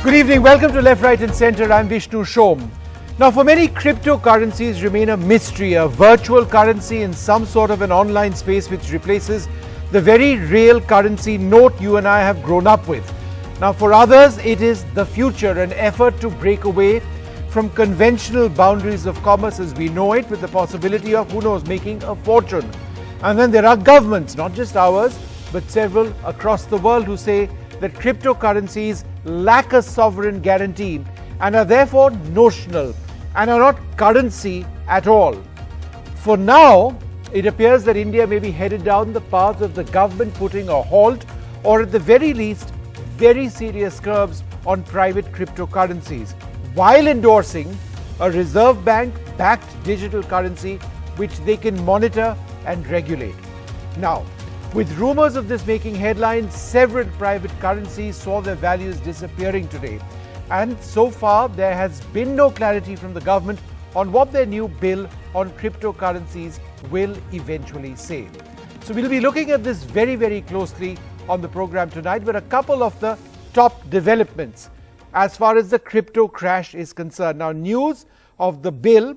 Good evening. Welcome to Left, Right and Centre. I'm Vishnu Shom. Now, for many, cryptocurrencies remain a mystery, a virtual currency in some sort of an online space which replaces the very real currency note you and I have grown up with. Now, for others, it is the future, an effort to break away from conventional boundaries of commerce as we know it, with the possibility of, who knows, making a fortune. And then there are governments, not just ours, but several across the world, who say that cryptocurrencies lack a sovereign guarantee and are therefore notional and are not currency at all. For now, it appears that India may be headed down the path of the government putting a halt, or at the very least, very serious curbs on private cryptocurrencies, while endorsing a Reserve Bank-backed digital currency which they can monitor and regulate. Now, with rumors of this making headlines, several private currencies saw their values disappearing today. And so far, there has been no clarity from the government on what their new bill on cryptocurrencies will eventually say. So we'll be looking at this very, very closely on the program tonight, but a couple of the top developments as far as the crypto crash is concerned. Now, news of the bill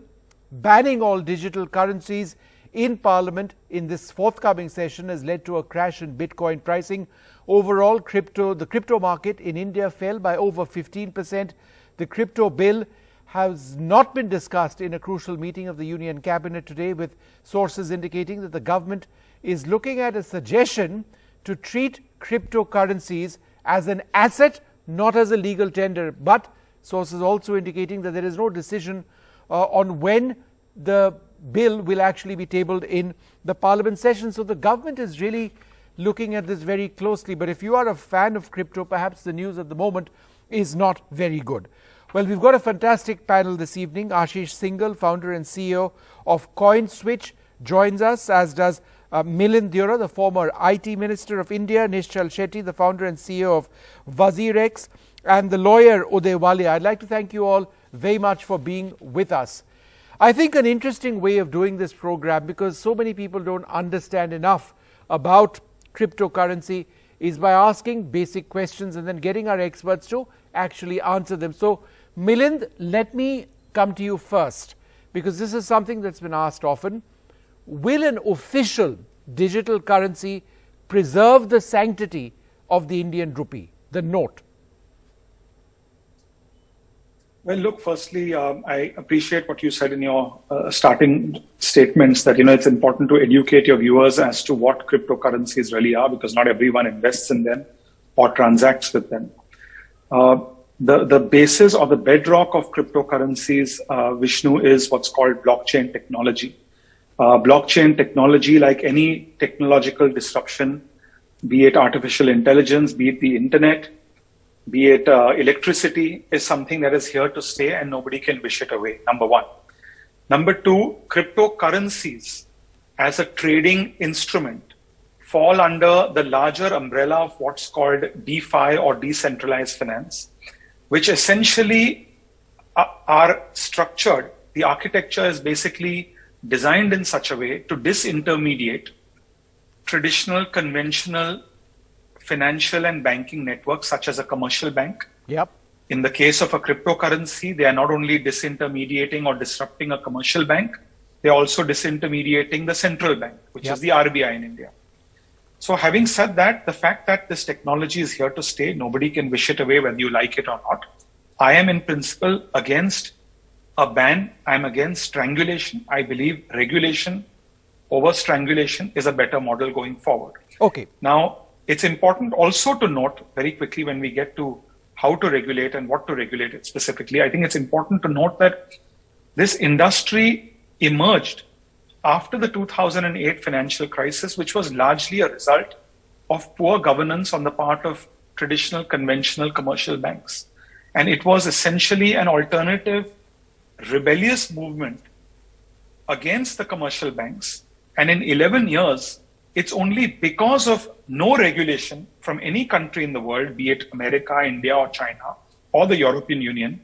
banning all digital currencies in Parliament in this forthcoming session has led to a crash in Bitcoin pricing. Overall, the crypto market in India fell by over 15%. The crypto bill has not been discussed in a crucial meeting of the Union Cabinet today, with sources indicating that the government is looking at a suggestion to treat cryptocurrencies as an asset, not as a legal tender. But sources also indicating that there is no decision on when the bill will actually be tabled in the Parliament session. So the government is really looking at this very closely. But if you are a fan of crypto, perhaps the news at the moment is not very good. Well, we've got a fantastic panel this evening. Ashish Singhal, founder and CEO of CoinSwitch, joins us, as does Milind Deora, the former IT Minister of India, Nishchal Shetty, the founder and CEO of WazirX, and the lawyer Uday Walia. I'd like to thank you all very much for being with us. I think an interesting way of doing this program, because so many people don't understand enough about cryptocurrency, is by asking basic questions and then getting our experts to actually answer them. So, Milind, let me come to you first, because this is something that's been asked often. Will an official digital currency preserve the sanctity of the Indian rupee, the note? Well, look, firstly, I appreciate what you said in your starting statements, that, it's important to educate your viewers as to what cryptocurrencies really are, because not everyone invests in them or transacts with them. The basis or the bedrock of cryptocurrencies, Vishnu, is what's called blockchain technology. Blockchain technology, like any technological disruption, be it artificial intelligence, be it the internet, be it electricity, is something that is here to stay and nobody can wish it away, number one. Number two, cryptocurrencies as a trading instrument fall under the larger umbrella of what's called DeFi, or decentralized finance, which essentially are structured. The architecture is basically designed in such a way to disintermediate traditional, conventional financial and banking networks, such as a commercial bank. Yep. In the case of a cryptocurrency, they are not only disintermediating or disrupting a commercial bank, they're also disintermediating the central bank, which is the RBI in India. So having said that, the fact that this technology is here to stay, nobody can wish it away whether you like it or not. I am in principle against a ban. I'm against strangulation. I believe regulation over strangulation is a better model going forward. Okay. Now, it's important also to note very quickly, when we get to how to regulate and what to regulate it specifically, I think it's important to note that this industry emerged after the 2008 financial crisis, which was largely a result of poor governance on the part of traditional, conventional commercial banks. And it was essentially an alternative, rebellious movement against the commercial banks. And in 11 years, it's only because of no regulation from any country in the world, be it America, India, or China, or the European Union,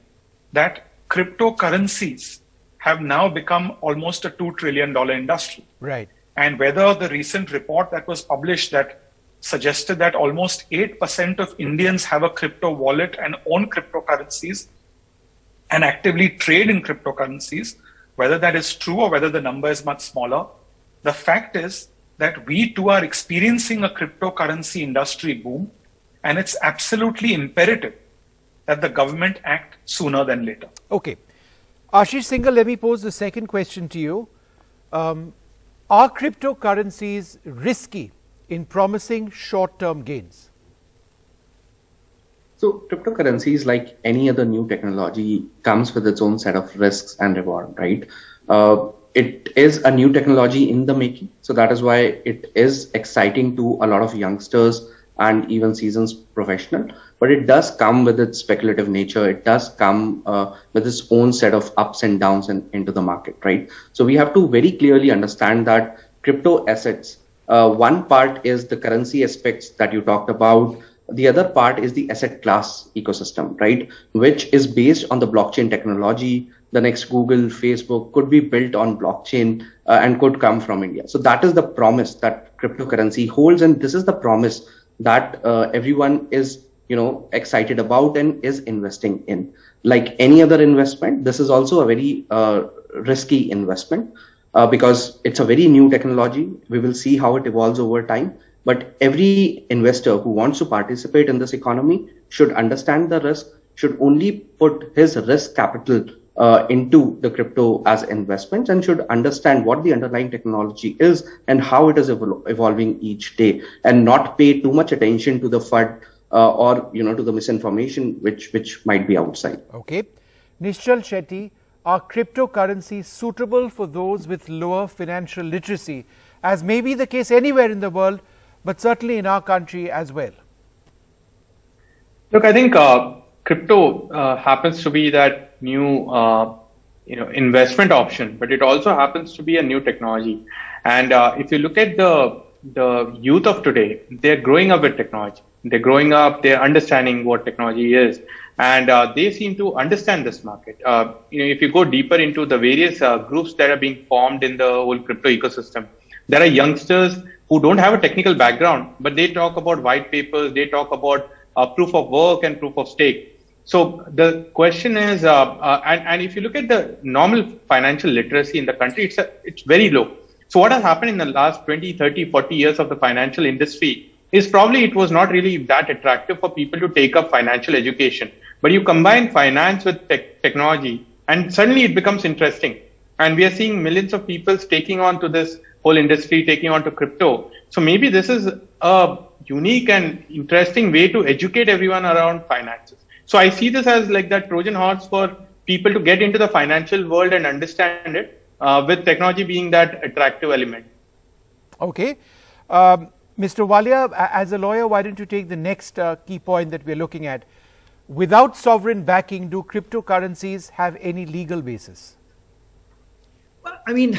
that cryptocurrencies have now become almost a $2 trillion industry. Right. And whether the recent report that was published that suggested that almost 8% of Indians have a crypto wallet and own cryptocurrencies and actively trade in cryptocurrencies. Whether that is true or whether the number is much smaller, the fact is that we too are experiencing a cryptocurrency industry boom, and it's absolutely imperative that the government act sooner than later. Okay. Ashish Singhal, let me pose the second question to you. Are cryptocurrencies risky in promising short-term gains? So cryptocurrencies, like any other new technology, comes with its own set of risks and reward, right? It is a new technology in the making. So that is why it is exciting to a lot of youngsters and even seasoned professionals. But it does come with its speculative nature. It does come with its own set of ups and downs into the market, right? So we have to very clearly understand that crypto assets, one part is the currency aspects that you talked about. The other part is the asset class ecosystem, right? Which is based on the blockchain technology. The next Google, Facebook could be built on blockchain and could come from India. So that is the promise that cryptocurrency holds. And this is the promise that everyone is, excited about and is investing in. Like any other investment, this is also a very risky investment because it's a very new technology. We will see how it evolves over time. But every investor who wants to participate in this economy should understand the risk, should only put his risk capital into the crypto as investments, and should understand what the underlying technology is and how it is evolving each day, and not pay too much attention to the FUD or to the misinformation which might be outside. Okay. Nishchal Shetty, are cryptocurrencies suitable for those with lower financial literacy, as may be the case anywhere in the world, but certainly in our country as well? Look, I think crypto happens to be that new, investment option, but it also happens to be a new technology. And if you look at the youth of today, they're growing up with technology. They're growing up, they're understanding what technology is, and they seem to understand this market. If you go deeper into the various groups that are being formed in the whole crypto ecosystem, there are youngsters who don't have a technical background, but they talk about white papers, they talk about proof of work and proof of stake. So the question is, and if you look at the normal financial literacy in the country, it's very low. So what has happened in the last 20, 30, 40 years of the financial industry is probably it was not really that attractive for people to take up financial education. But you combine finance with technology and suddenly it becomes interesting. And we are seeing millions of people taking on to this whole industry, taking on to crypto. So maybe this is a unique and interesting way to educate everyone around finances. So I see this as like that Trojan horse for people to get into the financial world and understand it, with technology being that attractive element. Okay. Mr. Walia, as a lawyer, why don't you take the next key point that we're looking at? Without sovereign backing, do cryptocurrencies have any legal basis? Well, I mean,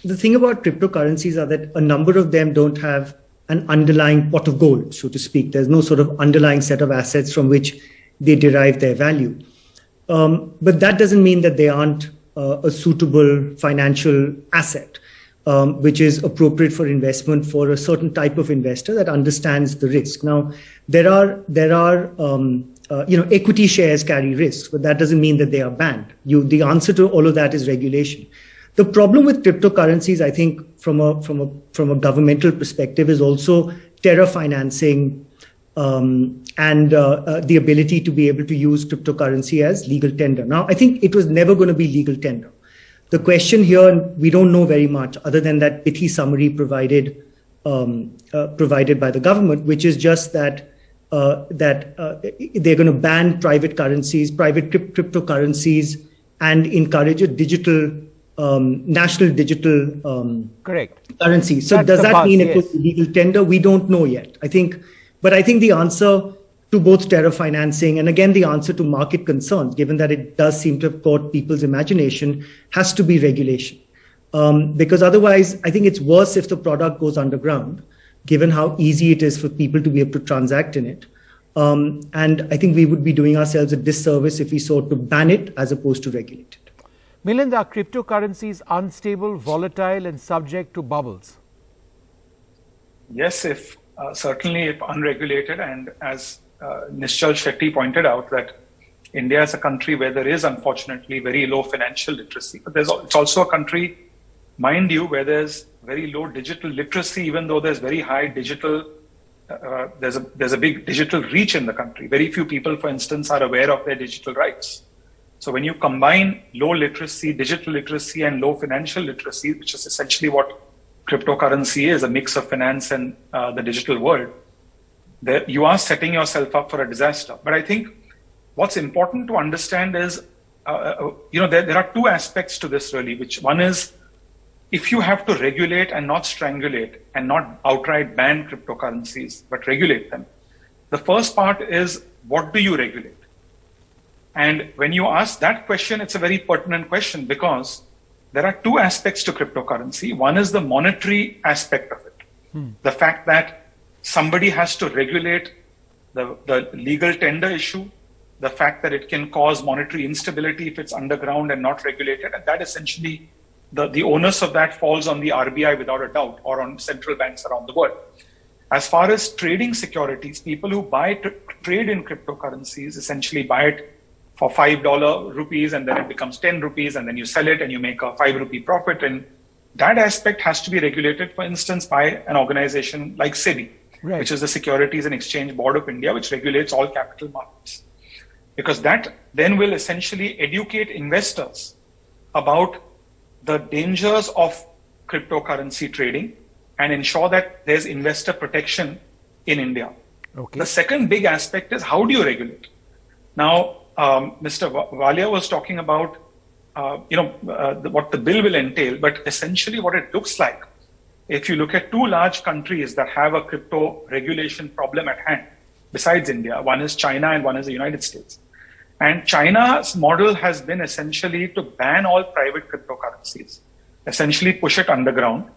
the thing about cryptocurrencies are that a number of them don't have an underlying pot of gold, so to speak. There's no sort of underlying set of assets from which they derive their value. But that doesn't mean that they aren't a suitable financial asset, which is appropriate for investment for a certain type of investor that understands the risk. Now, there are equity shares carry risks, but that doesn't mean that they are banned. The answer to all of that is regulation. The problem with cryptocurrencies, I think, from a governmental perspective, is also terror financing and the ability to be able to use cryptocurrency as legal tender. Now, I think it was never going to be legal tender. The question here, and we don't know very much other than that pithy summary provided by the government, which is just that they're going to ban private cryptocurrencies and encourage a digital national digital correct currency. So does that mean it was legal tender? We don't know yet. I think the answer to both terror financing and again the answer to market concerns, given that it does seem to have caught people's imagination, has to be regulation. Because otherwise, I think it's worse if the product goes underground, given how easy it is for people to be able to transact in it. And I think we would be doing ourselves a disservice if we sought to ban it as opposed to regulate it. Milind, are cryptocurrencies unstable, volatile, and subject to bubbles? Yes, if certainly if unregulated, and as Nischal Shetty pointed out, that India is a country where there is unfortunately very low financial literacy, but it's also a country, mind you, where there's very low digital literacy, even though there's very high digital, there's a big digital reach in the country. Very few people, for instance, are aware of their digital rights. So when you combine low literacy, digital literacy, and low financial literacy, which is essentially what cryptocurrency is, a mix of finance and the digital world, you are setting yourself up for a disaster. But I think what's important to understand is, there are two aspects to this really, which one is, if you have to regulate and not strangulate and not outright ban cryptocurrencies, but regulate them, the first part is, what do you regulate? And when you ask that question, it's a very pertinent question, because there are two aspects to cryptocurrency. One is the monetary aspect of it. The fact that somebody has to regulate the legal tender issue, the fact that it can cause monetary instability if it's underground and not regulated. And that essentially, the onus of that falls on the RBI without a doubt, or on central banks around the world. As far as trading securities, people who trade in cryptocurrencies essentially buy it for $5 rupees, and then it becomes 10 rupees, and then you sell it and you make a 5 rupee profit. And that aspect has to be regulated, for instance, by an organization like SEBI, which is the Securities and Exchange Board of India, which regulates all capital markets. Because that then will essentially educate investors about the dangers of cryptocurrency trading and ensure that there's investor protection in India. The second big aspect is, how do you regulate? Now, Mr. Walia was talking about, what the bill will entail, but essentially what it looks like, if you look at two large countries that have a crypto regulation problem at hand, besides India, one is China and one is the United States. And China's model has been essentially to ban all private cryptocurrencies, essentially push it underground.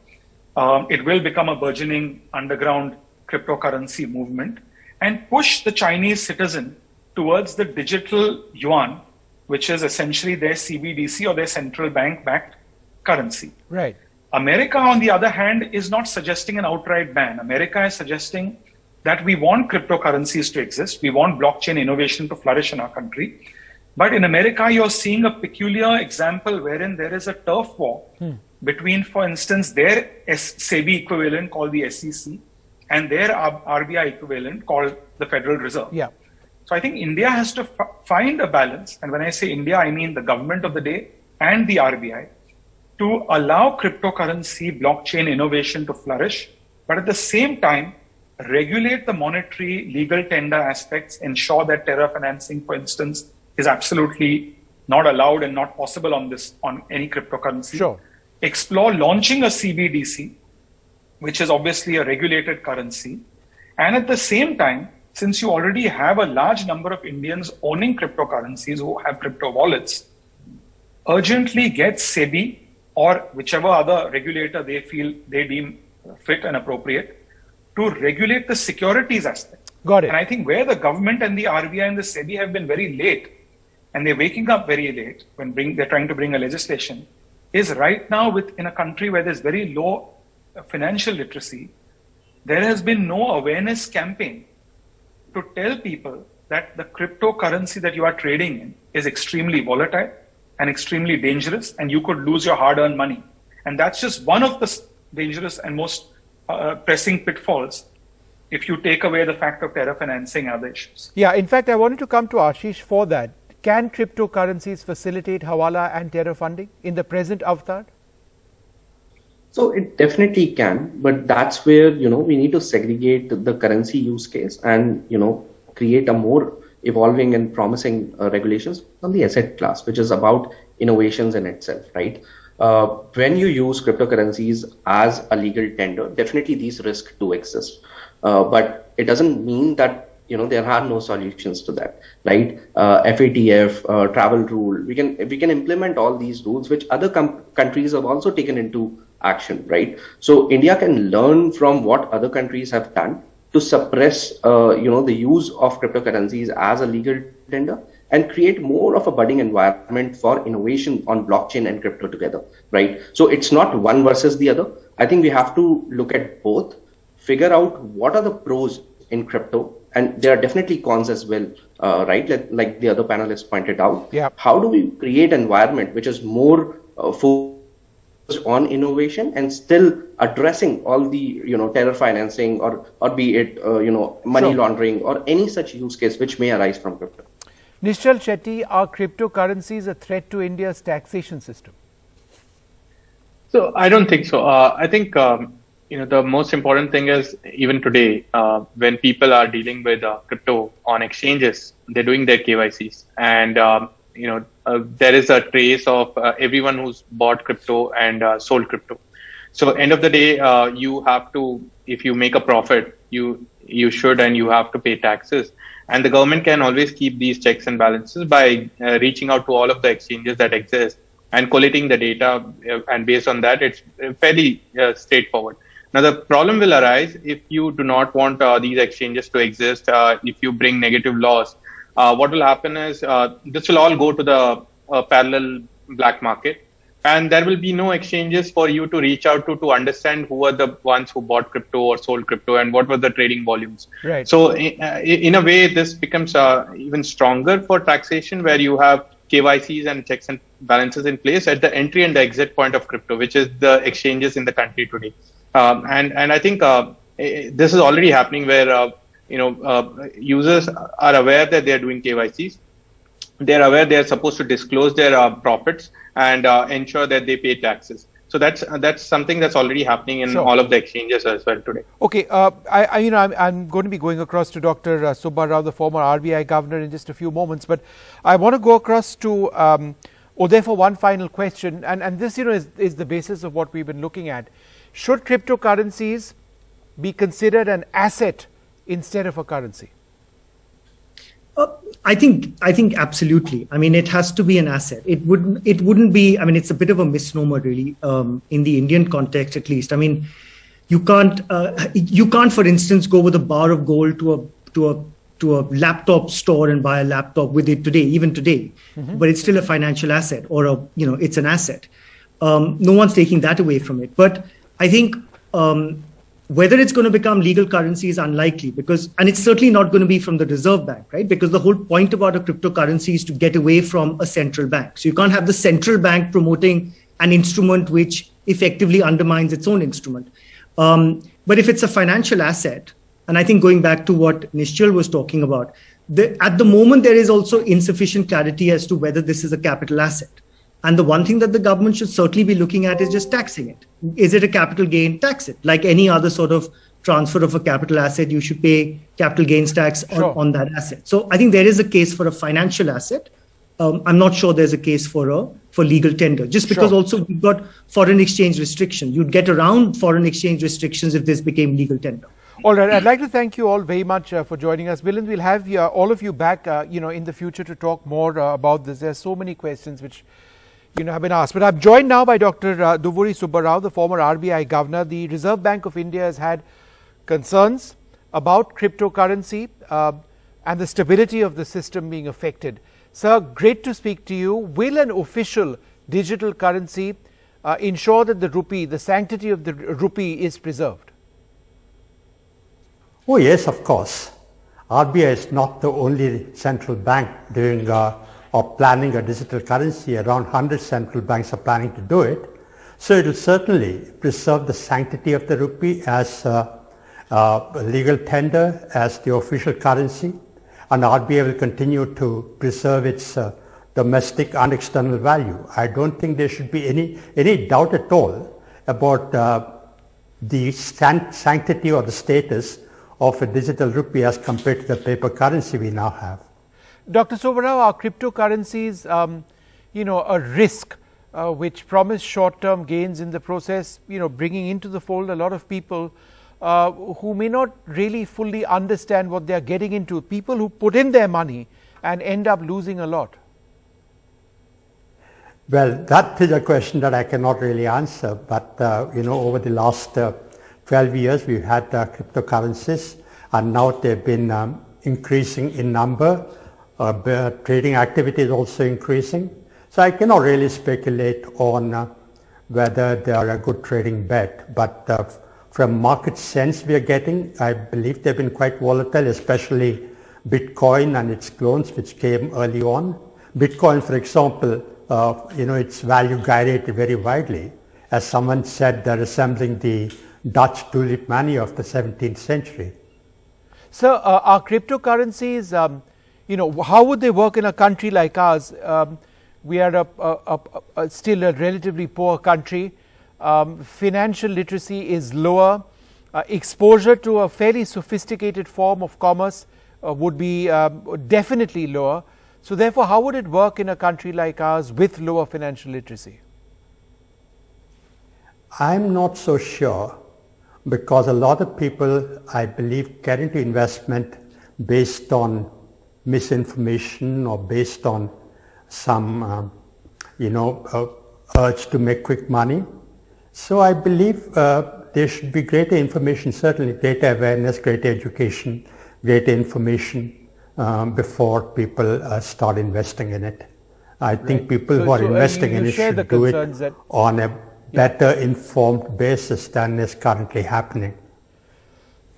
It will become a burgeoning underground cryptocurrency movement, and push the Chinese citizen towards the digital yuan, which is essentially their CBDC or their central bank backed currency. Right. America, on the other hand, is not suggesting an outright ban. America is suggesting that we want cryptocurrencies to exist. We want blockchain innovation to flourish in our country. But in America, you're seeing a peculiar example wherein there is a turf war between, for instance, their SEBI equivalent called the SEC and their RBI equivalent called the Federal Reserve. Yeah. So I think India has to find a balance. And when I say India, I mean the government of the day and the RBI, to allow cryptocurrency blockchain innovation to flourish, but at the same time, regulate the monetary legal tender aspects, ensure that terror financing, for instance, is absolutely not allowed and not possible on any cryptocurrency. Sure. Explore launching a CBDC, which is obviously a regulated currency. And at the same time, since you already have a large number of Indians owning cryptocurrencies who have crypto wallets, urgently get SEBI or whichever other regulator they deem fit and appropriate to regulate the securities aspect. Got it. And I think where the government and the RBI and the SEBI have been very late, and they're waking up very late when they're trying to bring a legislation, is right now in a country where there's very low financial literacy, there has been no awareness campaign to tell people that the cryptocurrency that you are trading in is extremely volatile and extremely dangerous, and you could lose your hard-earned money. And that's just one of the dangerous and most pressing pitfalls if you take away the fact of terror financing and other issues. Yeah, in fact, I wanted to come to Ashish for that. Can cryptocurrencies facilitate hawala and terror funding in the present avatar? So it definitely can, but that's where, we need to segregate the currency use case and, create a more evolving and promising regulations on the asset class, which is about innovations in itself, right? When you use cryptocurrencies as a legal tender, definitely these risks do exist. But it doesn't mean that, there are no solutions to that, right? FATF, travel rule, we can implement all these rules, which other countries have also taken into action, right? So India can learn from what other countries have done to suppress, the use of cryptocurrencies as a legal tender and create more of a budding environment for innovation on blockchain and crypto together, right? So it's not one versus the other. I think we have to look at both figure out what are the pros in crypto, and there are definitely cons as well, right? Like the other panelists pointed out. Yeah. How do we create an environment which is more focused on innovation and still addressing all the terror financing or be it money laundering or any such use case which may arise from crypto? Nishchal Shetty, are cryptocurrencies a threat to India's taxation system? So I don't think so. I think the most important thing is even today when people are dealing with crypto on exchanges, they're doing their KYCs, and there is a trace of everyone who's bought crypto and sold crypto. So end of the day, you have to, if you make a profit, you should and you have to pay taxes. And the government can always keep these checks and balances by reaching out to all of the exchanges that exist and collating the data. And based on that, it's fairly straightforward. Now, the problem will arise if you do not want these exchanges to exist, if you bring negative laws. What will happen is this will all go to the parallel black market, and there will be no exchanges for you to reach out to understand who are the ones who bought crypto or sold crypto and what were the trading volumes. Right. So in a way, this becomes even stronger for taxation, where you have KYCs and checks and balances in place at the entry and the exit point of crypto, which is the exchanges in the country today. And I think this is already happening where users are aware that they are doing KYCs. They're aware they are supposed to disclose their profits and ensure that they pay taxes. So that's something that's already happening in all of the exchanges as well today. Okay, I'm going to be going across to Dr. Subba Rao, the former RBI governor, in just a few moments, but I want to go across to Uday for one final question, and this is the basis of what we've been looking at. Should cryptocurrencies be considered an asset instead of a currency? I think absolutely. I mean, it has to be an asset. It wouldn't be. I mean, it's a bit of a misnomer, really, in the Indian context, at least. I mean, you can't, for instance, go with a bar of gold to a laptop store and buy a laptop with it today, even today. Mm-hmm. But it's still a financial asset, or it's an asset. No one's taking that away from it. But I think whether it's going to become legal currency is unlikely, and it's certainly not going to be from the Reserve Bank, right? Because the whole point about a cryptocurrency is to get away from a central bank. So you can't have the central bank promoting an instrument which effectively undermines its own instrument. But if it's a financial asset, and I think going back to what Nishchal was talking about, at the moment there is also insufficient clarity as to whether this is a capital asset. And the one thing that the government should certainly be looking at is just taxing it. Is it a capital gain? Tax it. Like any other sort of transfer of a capital asset, you should pay capital gains tax on that asset. So I think there is a case for a financial asset. I'm not sure there's a case for legal tender, just because also we've got foreign exchange restriction. You'd get around foreign exchange restrictions if this became legal tender. All right. I'd like to thank you all very much for joining us. Milind, we'll have all of you back, in the future to talk more about this. There's so many questions which have been asked. But I'm joined now by Dr. Duvvuri Subba Rao, the former RBI governor. The Reserve Bank of India has had concerns about cryptocurrency and the stability of the system being affected. Sir, great to speak to you. Will an official digital currency ensure that the rupee, the sanctity of the rupee, is preserved? Oh yes, of course. RBI is not the only central bank doing or planning a digital currency. Around 100 central banks are planning to do it. So it will certainly preserve the sanctity of the rupee as a legal tender, as the official currency, and RBI will continue to preserve its domestic and external value. I don't think there should be any doubt at all about the sanctity or the status of a digital rupee as compared to the paper currency we now have. Dr. Subba Rao, are cryptocurrencies, a risk which promise short-term gains in the process, bringing into the fold a lot of people who may not really fully understand what they are getting into, people who put in their money and end up losing a lot? Well, that is a question that I cannot really answer, but over the last 12 years we've had cryptocurrencies, and now they've been increasing in number. Trading activity is also increasing. So I cannot really speculate on whether they are a good trading bet, but from market sense we are getting, I believe they've been quite volatile, especially Bitcoin and its clones, which came early on. Bitcoin, for example, its value gyrated very widely. As someone said, they're resembling the Dutch tulip mania of the 17th century. So, are cryptocurrencies, how would they work in a country like ours? We are still a relatively poor country. Financial literacy is lower. Exposure to a fairly sophisticated form of commerce would be definitely lower. So therefore, how would it work in a country like ours with lower financial literacy? I'm not so sure, because a lot of people, I believe, get into investment based on misinformation or based on some, urge to make quick money. So I believe there should be greater information, certainly greater awareness, greater education, greater information before people start investing in it. I think people who are investing in it should do it on a better informed basis than is currently happening.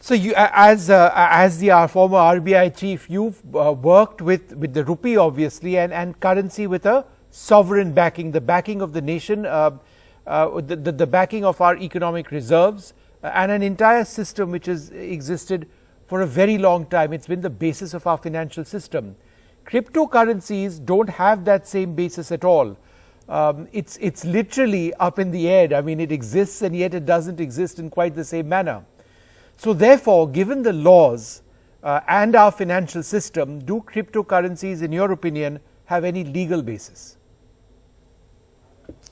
So you, as the former RBI chief, you've worked with the rupee, obviously, and currency with a sovereign backing, the backing of the nation, the backing of our economic reserves, and an entire system which has existed for a very long time. It's been the basis of our financial system. Cryptocurrencies don't have that same basis at all. It's literally up in the air. I mean, it exists and yet it doesn't exist in quite the same manner. So therefore, given the laws and our financial system, do cryptocurrencies, in your opinion, have any legal basis?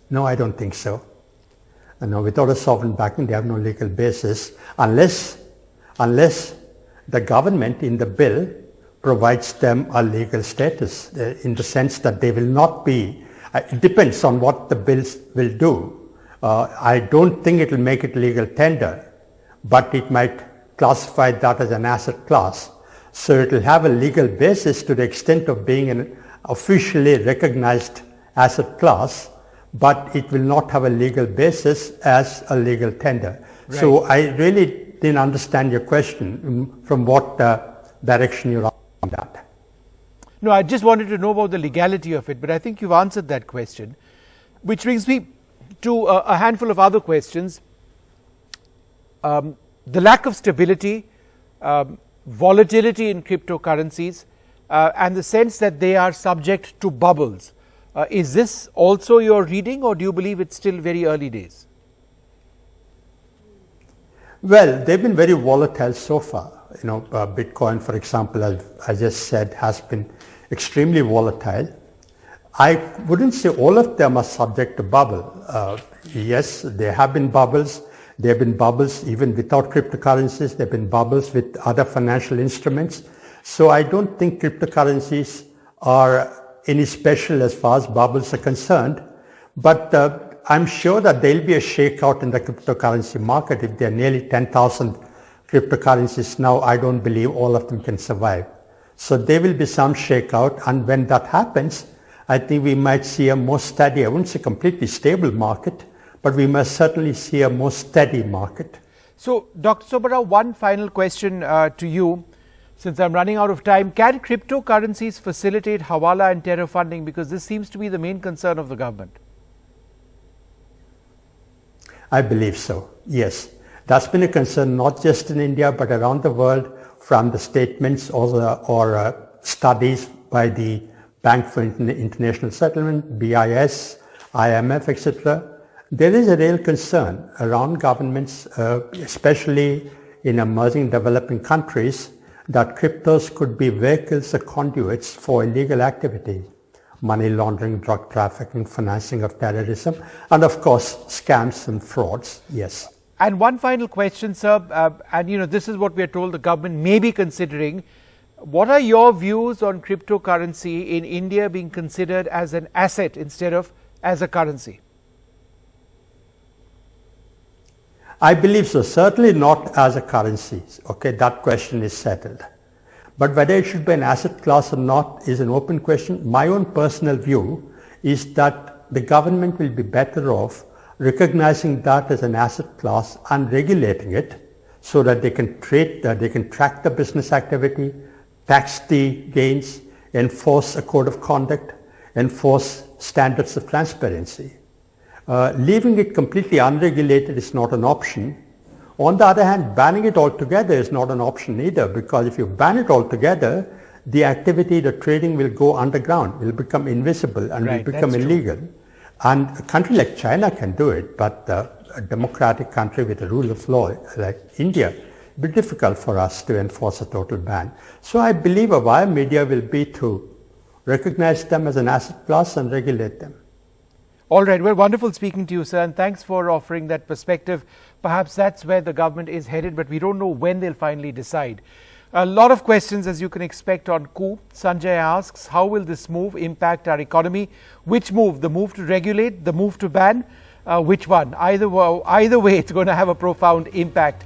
No, I don't think so. No, without a sovereign backing, they have no legal basis unless the government in the bill provides them a legal status in the sense that they will not be. It depends on what the bills will do. I don't think it will make it legal tender, but it might classify that as an asset class. So it will have a legal basis to the extent of being an officially recognized asset class, but it will not have a legal basis as a legal tender. Right. So I really didn't understand your question from what direction you're on that. No, I just wanted to know about the legality of it, but I think you've answered that question, which brings me to a handful of other questions. The lack of stability, volatility in cryptocurrencies, and the sense that they are subject to bubbles. Is this also your reading, or do you believe it's still very early days? Well, they've been very volatile so far. Bitcoin, for example, as I just said, has been extremely volatile. I wouldn't say all of them are subject to bubble. Yes, there have been bubbles. There have been bubbles even without cryptocurrencies. There have been bubbles with other financial instruments. So I don't think cryptocurrencies are any special as far as bubbles are concerned. But I'm sure that there will be a shakeout in the cryptocurrency market. If there are nearly 10,000 cryptocurrencies now, I don't believe all of them can survive. So there will be some shakeout, and when that happens, I think we might see a more steady, I wouldn't say completely stable market, but we must certainly see a more steady market. So, Dr. Subbarao, one final question to you, since I'm running out of time. Can cryptocurrencies facilitate hawala and terror funding? Because this seems to be the main concern of the government. I believe so, yes. That's been a concern not just in India, but around the world, from the statements or studies by the Bank for International Settlement, BIS, IMF, etc. There is a real concern around governments, especially in emerging developing countries, that cryptos could be vehicles or conduits for illegal activity, money laundering, drug trafficking, financing of terrorism, and of course scams and frauds, yes. And one final question, sir, and this is what we are told the government may be considering. What are your views on cryptocurrency in India being considered as an asset instead of as a currency? I believe so, certainly not as a currency. Okay, that question is settled. But whether it should be an asset class or not is an open question. My own personal view is that the government will be better off recognizing that as an asset class and regulating it so that they can they can track the business activity, tax the gains, enforce a code of conduct, enforce standards of transparency. Leaving it completely unregulated is not an option. On the other hand, banning it altogether is not an option either, because if you ban it altogether, the activity, the trading will go underground, will become invisible and will become illegal. And a country like China can do it, but a democratic country with a rule of law like India, it will be difficult for us to enforce a total ban. So I believe a wire media will be to recognize them as an asset class and regulate them. All right, well, wonderful speaking to you, sir, and thanks for offering that perspective. Perhaps that's where the government is headed, but we don't know when they'll finally decide. A lot of questions, as you can expect, on coup. Sanjay asks, how will this move impact our economy? Which move? The move to regulate, the move to ban? Which one? Either way, it's going to have a profound impact.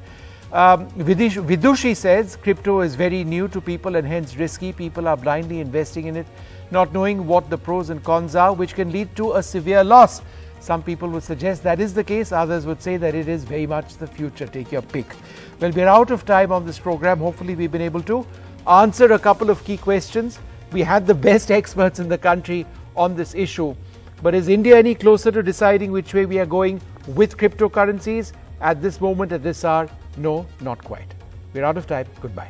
Vidushi says, crypto is very new to people and hence risky. People are blindly investing in it, not knowing what the pros and cons are, which can lead to a severe loss. Some people would suggest that is the case. Others would say that it is very much the future. Take your pick. Well, we're out of time on this program. Hopefully, we've been able to answer a couple of key questions. We had the best experts in the country on this issue. But is India any closer to deciding which way we are going with cryptocurrencies? At this moment, at this hour, no, not quite. We're out of time. Goodbye.